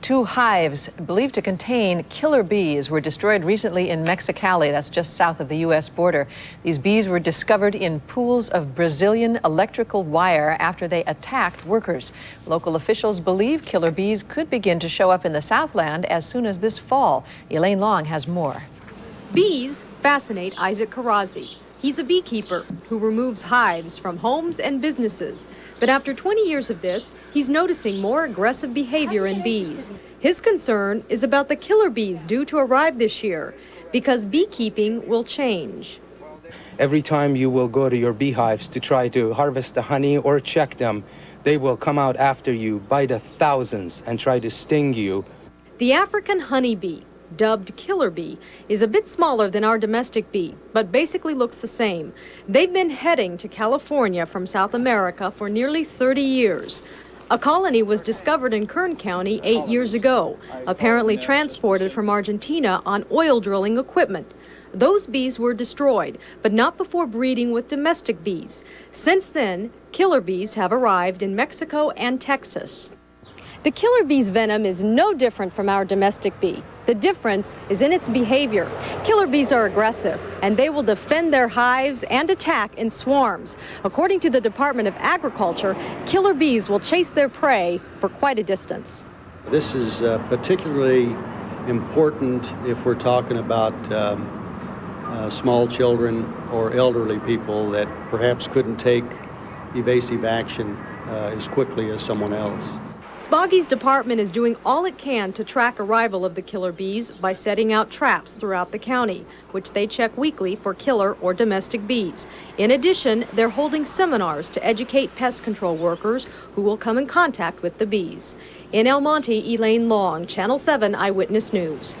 Two hives believed to contain killer bees were destroyed recently in Mexicali, that's just south of the U.S. border. These bees were discovered in pools of Brazilian electrical wire after they attacked workers. Local officials believe killer bees could begin to show up in the Southland as soon as this fall. Elaine Long has more. Bees fascinate Isaac Karazi. He's a beekeeper who removes hives from homes and businesses. But after 20 years of this, he's noticing more aggressive behavior in bees. His concern is about the killer bees due to arrive this year, because beekeeping will change. Every time you will go to your beehives to try to harvest the honey or check them, they will come out after you by the thousands and try to sting you. The African honeybee, dubbed killer bee, is a bit smaller than our domestic bee, but basically looks the same. They've been heading to California from South America for nearly 30 years. A colony was discovered in Kern County 8 years ago, apparently transported from Argentina on oil drilling equipment. Those bees were destroyed, but not before breeding with domestic bees. Since then, killer bees have arrived in Mexico and Texas. The killer bee's venom is no different from our domestic bee. The difference is in its behavior. Killer bees are aggressive, and they will defend their hives and attack in swarms. According to the Department of Agriculture, killer bees will chase their prey for quite a distance. This is particularly important if we're talking about small children or elderly people that perhaps couldn't take evasive action as quickly as someone else. Spoggy's department is doing all it can to track arrival of the killer bees by setting out traps throughout the county, which they check weekly for killer or domestic bees. In addition, they're holding seminars to educate pest control workers who will come in contact with the bees. In El Monte, Elaine Long, Channel 7 Eyewitness News.